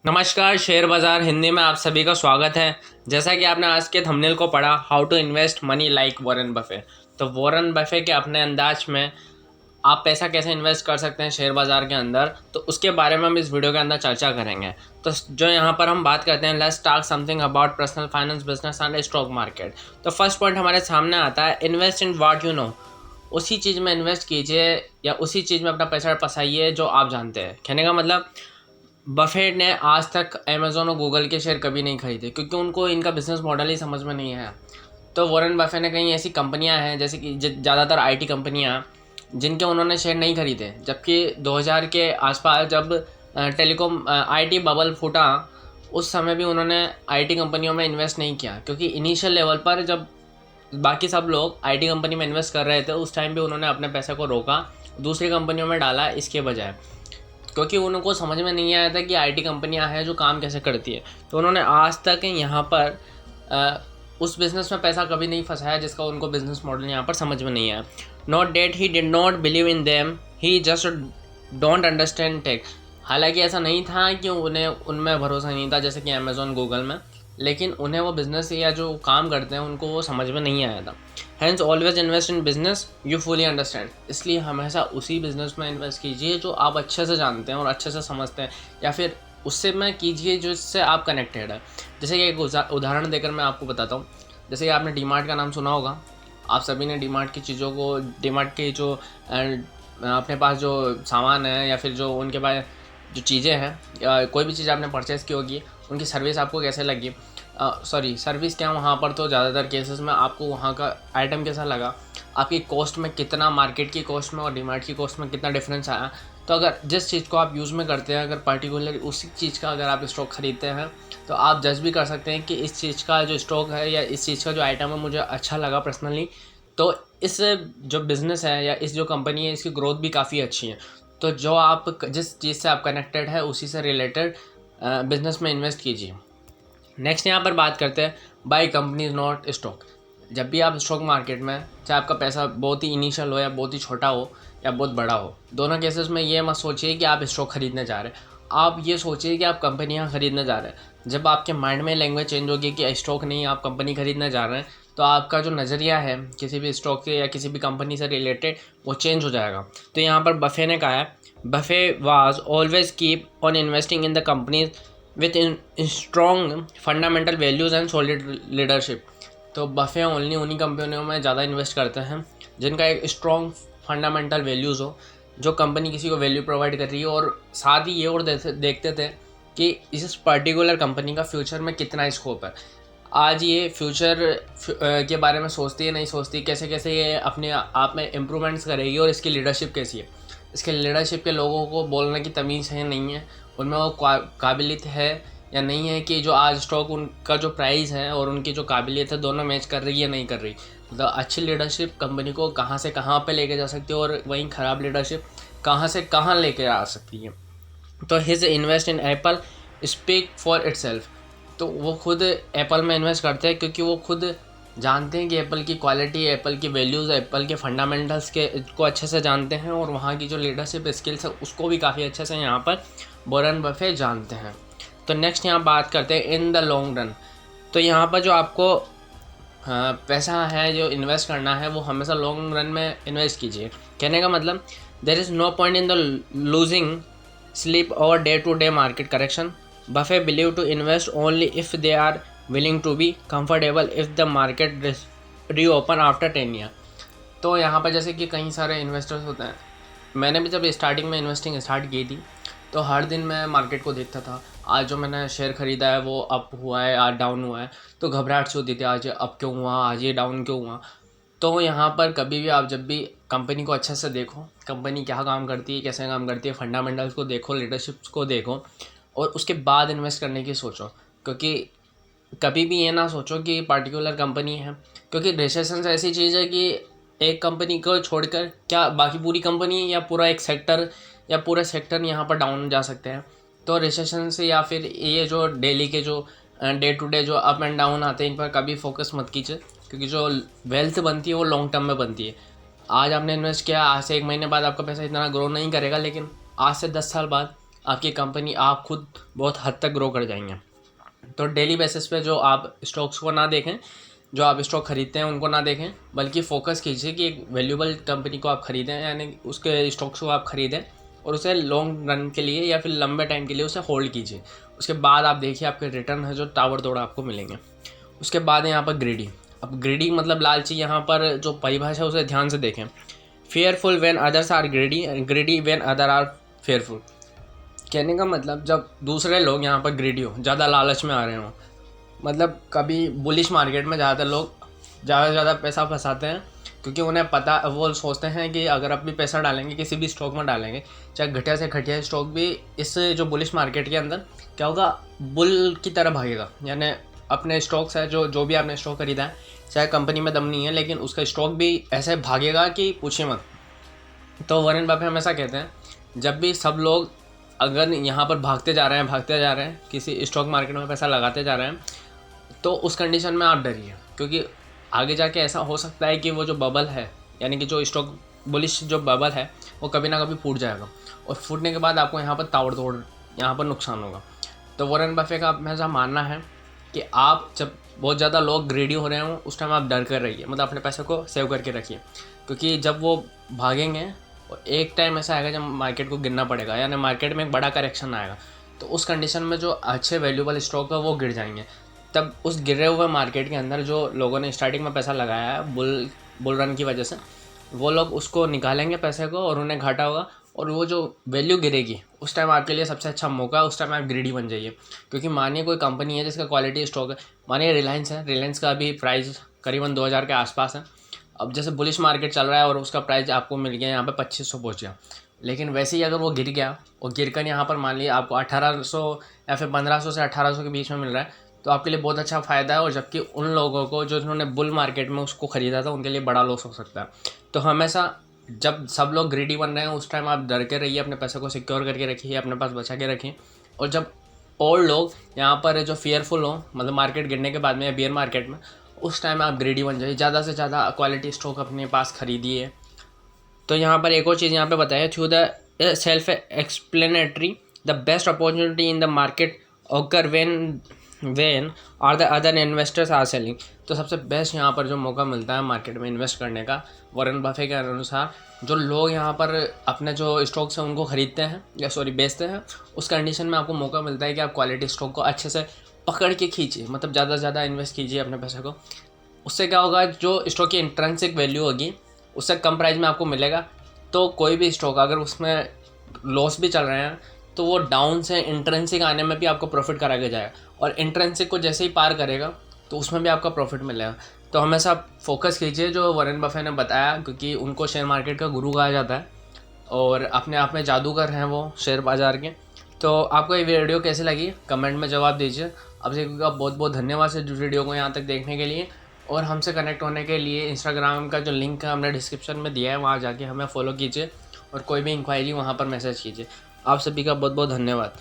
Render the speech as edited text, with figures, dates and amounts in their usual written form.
नमस्कार, शेयर बाज़ार हिंदी में आप सभी का स्वागत है। जैसा कि आपने आज के थंबनेल को पढ़ा, how to invest money like Warren Buffett. तो वॉरेन बफे के अपने अंदाज में आप पैसा कैसे इन्वेस्ट कर सकते हैं शेयर बाज़ार के अंदर, तो उसके बारे में हम इस वीडियो के अंदर चर्चा करेंगे। तो जो यहाँ पर हम बात करते हैं, let's talk something about personal finance, business and stock market. तो फर्स्ट पॉइंट हमारे सामने आता है, invest in what you know. उसी चीज़ में इन्वेस्ट कीजिए या उसी चीज़ में अपना पैसा फंसाइए जो आप जानते हैं। कहने का मतलब, बफेट ने आज तक अमेज़ॉन और गूगल के शेयर कभी नहीं खरीदे क्योंकि उनको इनका बिजनेस मॉडल ही समझ में नहीं आया। तो वॉरेन बफेट ने कई ऐसी कंपनियां हैं, जैसे कि ज़्यादातर आईटी कंपनियां, जिनके उन्होंने शेयर नहीं खरीदे। जबकि 2000 के आसपास जब टेलीकॉम आईटी बबल फूटा, उस समय भी उन्होंने आईटी कंपनियों में इन्वेस्ट नहीं किया, क्योंकि इनिशियल लेवल पर जब बाकी सब लोग आईटी कंपनी में इन्वेस्ट कर रहे थे, उस टाइम पे उन्होंने अपने पैसे को रोका, दूसरी कंपनियों में डाला इसके बजाय, क्योंकि उनको समझ में नहीं आया था कि आईटी कंपनियां हैं जो काम कैसे करती है। तो उन्होंने आज तक यहाँ पर उस बिज़नेस में पैसा कभी नहीं फंसाया जिसका उनको बिज़नेस मॉडल यहाँ पर समझ में नहीं आया। Not that he did not believe in them, he just don't understand tech. हालांकि ऐसा नहीं था कि उन्हें उनमें भरोसा नहीं था, जैसे कि अमेज़ॉन गूगल में, लेकिन उन्हें वो बिज़नेस या जो काम करते हैं उनको वो समझ में नहीं आया था। Hence always invest in business you fully understand. इसलिए हमेशा उसी बिज़नेस में इन्वेस्ट कीजिए जो आप अच्छे से जानते हैं और अच्छे से समझते हैं, या फिर उससे में कीजिए जो इससे आप कनेक्टेड है। जैसे कि एक उदाहरण देकर मैं आपको बताता हूँ। जैसे कि आपने डीमार्ट का नाम सुना होगा। आप सभी ने डीमार्ट की चीज़ों को, डीमार्ट के जो अपने पास जो सामान है या फिर जो उनके पास जो चीज़ें हैं, या कोई भी चीज़ आपने परचेज़ की होगी, उनकी सर्विस आपको कैसे लगी। सॉरी, सर्विस क्या, वहाँ पर तो ज़्यादातर केसेस में आपको वहाँ का आइटम कैसा लगा, आपकी कॉस्ट में कितना, मार्केट की कॉस्ट में और डीमार्ट की कॉस्ट में कितना डिफरेंस आया। तो अगर जिस चीज़ को आप यूज़ में करते हैं, अगर पर्टिकुलर उसी चीज़ का अगर आप स्टॉक खरीदते हैं, तो आप जज भी कर सकते हैं कि इस चीज़ का जो स्टॉक है या इस चीज़ का जो आइटम है मुझे अच्छा लगा पर्सनली। तो इस जो बिज़नेस है या इस जो कंपनी है, इसकी ग्रोथ भी काफ़ी अच्छी है। तो जो आप जिस चीज़ से आप कनेक्टेड है उसी से रिलेटेड बिज़नेस में इन्वेस्ट कीजिए। नेक्स्ट यहाँ पर बात करते हैं, बाई कंपनीज नॉट स्टॉक। जब भी आप स्टॉक मार्केट में, चाहे आपका पैसा बहुत ही इनिशियल हो या बहुत ही छोटा हो या बहुत बड़ा हो, दोनों केसेस में ये मत सोचिए कि आप स्टॉक खरीदने जा रहे हैं। आप ये सोचिए कि आप कंपनियाँ खरीदने जा रहे हैं। जब आपके माइंड में लैंग्वेज चेंज होगी कि स्टॉक नहीं, आप कंपनी खरीदने जा रहे हैं, तो आपका जो नज़रिया है किसी भी स्टॉक के या किसी भी कंपनी से रिलेटेड, वो चेंज हो जाएगा। तो यहाँ पर बफे ने कहा है, Buffett was always keep on investing in the companies with strong fundamental values and solid leadership. तो बफे ओनली उन्हीं कंपनियों में ज़्यादा इन्वेस्ट करते हैं जिनका एक स्ट्रॉन्ग फंडामेंटल वैल्यूज़ हो, जो कंपनी किसी को वैल्यू प्रोवाइड कर रही है, और साथ ही ये और देखते थे कि इस पर्टिकुलर कंपनी का फ्यूचर में कितना स्कोप है। आज ये फ्यूचर के बारे में सोचती है नहीं सोचती, कैसे कैसे ये अपने आप में इम्प्रूवमेंट्स करेगी और इसकी लीडरशिप कैसी है। इसके लीडरशिप के लोगों को बोलने की तमीज़ है नहीं है, उनमें वो काबिलियत है या नहीं है कि जो आज स्टॉक उनका जो प्राइस है और उनकी जो काबिलियत है दोनों मैच कर रही है नहीं कर रही। मतलब अच्छी लीडरशिप कंपनी को कहाँ से कहाँ पे लेके जा सकती है, और वहीं ख़राब लीडरशिप कहाँ से कहाँ लेके आ सकती है। तो his invest in Apple speak for itself. तो वो खुद एप्पल में इन्वेस्ट करते हैं क्योंकि वो खुद जानते हैं कि एप्पल की क्वालिटी, एप्पल की वैल्यूज़, एप्पल के फंडामेंटल्स के को अच्छे से जानते हैं, और वहाँ की जो लीडरशिप स्किल्स है उसको भी काफ़ी अच्छे से यहाँ पर वॉरेन बफे जानते हैं। तो नेक्स्ट यहाँ बात करते हैं इन द लॉन्ग रन। तो यहाँ पर जो आपको पैसा है जो इन्वेस्ट करना है, वो हमेशा लॉन्ग रन में इन्वेस्ट कीजिए। कहने का मतलब, there is no point in the losing sleep और day to day market correction. Buffett believe to invest only if they are willing to be comfortable if the market reopen after 10 year. तो यहाँ पर जैसे कि कई सारे investors होते हैं, मैंने भी जब स्टार्टिंग में इन्वेस्टिंग स्टार्ट की थी, तो हर दिन मैं मार्केट को देखता था। आज जो मैंने शेयर ख़रीदा है वो अप हुआ है, आज डाउन हुआ है, तो घबराहट सी होती थी, आज अप क्यों हुआ, आज ये डाउन क्यों हुआ। तो यहाँ पर कभी भी आप जब भी कंपनी को अच्छे से देखो, कंपनी क्या काम करती है, कैसे काम करती है, फंडामेंटल्स को देखो, लीडरशिप्स को देखो, और उसके बाद इन्वेस्ट करने की सोचो। क्योंकि कभी भी ये ना सोचो कि पार्टिकुलर कंपनी है, क्योंकि रिसेशन ऐसी चीज़ है कि एक कंपनी को छोड़कर क्या बाकी पूरी कंपनी या पूरा एक सेक्टर या पूरे सेक्टर यहाँ पर डाउन जा सकते हैं। तो रिसेशन से या फिर ये जो डेली के जो डे टू डे जो अप एंड डाउन आते हैं, इन पर कभी फोकस मत कीजिए, क्योंकि जो वेल्थ बनती है वो लॉन्ग टर्म में बनती है। आज आपने इन्वेस्ट किया, आज से 1 महीने बाद आपका पैसा इतना ग्रो नहीं करेगा, लेकिन आज से 10 साल बाद आपकी कंपनी, आप खुद बहुत हद तक ग्रो कर जाएंगे। तो डेली बेसिस पे जो आप स्टॉक्स को ना देखें, जो आप स्टॉक खरीदते हैं उनको ना देखें, बल्कि फोकस कीजिए कि एक वैल्यूबल कंपनी को आप खरीदें, यानी उसके स्टॉक्स को आप खरीदें और उसे लॉन्ग रन के लिए या फिर लंबे टाइम के लिए उसे होल्ड कीजिए। उसके बाद आप देखिए आपके रिटर्न है जो ताबड़तोड़ आपको मिलेंगे। उसके बाद है यहाँ पर ग्रीडी। अब ग्रीडी मतलब लालची, यहाँ पर जो परिभाषा है उसे ध्यान से देखें। Fearful when others are greedy, greedy when other are fearful. कहने का मतलब जब दूसरे लोग यहाँ पर ग्रीडी हो, ज़्यादा लालच में आ रहे हों, मतलब कभी बुलिश मार्केट में ज़्यादातर लोग ज़्यादा से ज़्यादा पैसा फंसाते हैं, क्योंकि उन्हें पता, वो सोचते हैं कि अगर आप भी पैसा डालेंगे किसी भी स्टॉक में डालेंगे, चाहे घटिया से घटिया स्टॉक भी, इस जो बुलिश मार्केट के अंदर क्या होगा, बुल की तरह भागेगा। यानी अपने स्टॉक्स है, जो भी आपने स्टॉक खरीदा है, चाहे कंपनी में दम नहीं है लेकिन उसका स्टॉक भी ऐसे भागेगा कि पूछिए मत। तो वॉरेन बफे हमेशा कहते हैं, जब भी सब लोग अगर यहाँ पर भागते जा रहे हैं किसी स्टॉक मार्केट में पैसा लगाते जा रहे हैं, तो उस कंडीशन में आप डरिए, क्योंकि आगे जाके ऐसा हो सकता है कि वो जो बबल है, यानी कि जो स्टॉक बुलिश जो बबल है, वो कभी ना कभी फूट जाएगा, और फूटने के बाद आपको यहाँ पर ताबड़तोड़ यहाँ पर नुकसान होगा। तो वॉरेन बफे का हमेशा मानना है कि आप जब बहुत ज़्यादा लोग ग्रेडी हो रहे हों उस टाइम आप डर कर रहिए, मतलब अपने पैसे को सेव करके रखिए, क्योंकि जब वो भागेंगे और एक टाइम ऐसा आएगा जब मार्केट को गिरना पड़ेगा, यानी मार्केट में एक बड़ा करेक्शन आएगा, तो उस कंडीशन में जो अच्छे वैल्यूबल स्टॉक है वो गिर जाएंगे। तब उस गिरे हुए मार्केट के अंदर जो लोगों ने स्टार्टिंग में पैसा लगाया है बुल रन की वजह से, वो लोग उसको निकालेंगे पैसे को और उन्हें घाटा होगा, और वो जो वैल्यू गिरेगी उस टाइम आपके लिए सबसे अच्छा मौका है, उस टाइम आप ग्रीडी बन जाइए। क्योंकि मानिए कोई कंपनी है जिसका क्वालिटी स्टॉक है, मानिए रिलायंस है, रिलायंस का अभी प्राइस करीबन 2000 के आसपास है। अब जैसे बुलिश मार्केट चल रहा है और उसका प्राइस आपको मिल गया यहाँ पे 2500 पहुँच गया, लेकिन वैसे ही अगर वो गिर गया और गिरकर यहाँ पर मान लिया आपको 1800 या फिर 1500 से 1800 के बीच में मिल रहा है, तो आपके लिए बहुत अच्छा फ़ायदा है। और जबकि उन लोगों को जो जिन्होंने बुल मार्केट में उसको ख़रीदा था उनके लिए बड़ा लॉस हो सकता है। तो हमेशा जब सब लोग ग्रीडी बन रहे हैं उस टाइम आप डर के रहिए, अपने पैसे को सिक्योर करके रखिए, अपने पास बचा के रखिए। और जब और लोग यहाँ पर जो फेयरफुल हो, मतलब मार्केट गिरने के बाद में या बियर मार्केट में, उस टाइम आप ग्रीडी बन जाइए, ज़्यादा से ज़्यादा क्वालिटी स्टॉक अपने पास खरीदिए। तो यहाँ पर एक और चीज़ यहाँ पे बताया, through the self explanatory the best opportunity in the market occur when are the other investors are selling. तो सबसे बेस्ट यहाँ पर जो मौका मिलता है मार्केट में इन्वेस्ट करने का, वॉरेन बफे के अनुसार, जो लोग यहाँ पर अपने जो स्टॉक्स हैं उनको खरीदते हैं या बेचते हैं, उस कंडीशन में आपको मौका मिलता है कि आप क्वालिटी स्टॉक को अच्छे से पकड़ के खींचिए, मतलब ज़्यादा से ज़्यादा इन्वेस्ट कीजिए अपने पैसे को। उससे क्या होगा, जो स्टॉक की इंट्रिंसिक वैल्यू होगी उससे कम प्राइस में आपको मिलेगा। तो कोई भी स्टॉक अगर उसमें लॉस भी चल रहे हैं तो वो डाउन से इंट्रिंसिक आने में भी आपको प्रॉफिट करा के जाएगा, और इंट्रिंसिक को जैसे ही पार करेगा तो उसमें भी आपका प्रॉफिट मिलेगा। तो हमेशा फोकस कीजिए जो वॉरेन बफे ने बताया, क्योंकि उनको शेयर मार्केट का गुरु कहा जाता है और अपने आप में जादूगर हैं वो शेयर बाज़ार के। तो आपको ये वीडियो कैसी लगी कमेंट में जवाब दीजिए। आप सभी का बहुत बहुत धन्यवाद इस वीडियो को यहाँ तक देखने के लिए, और हमसे कनेक्ट होने के लिए इंस्टाग्राम का जो लिंक है हमने डिस्क्रिप्शन में दिया है, वहाँ जाके हमें फॉलो कीजिए, और कोई भी इंक्वायरी वहाँ पर मैसेज कीजिए। आप सभी का बहुत बहुत धन्यवाद।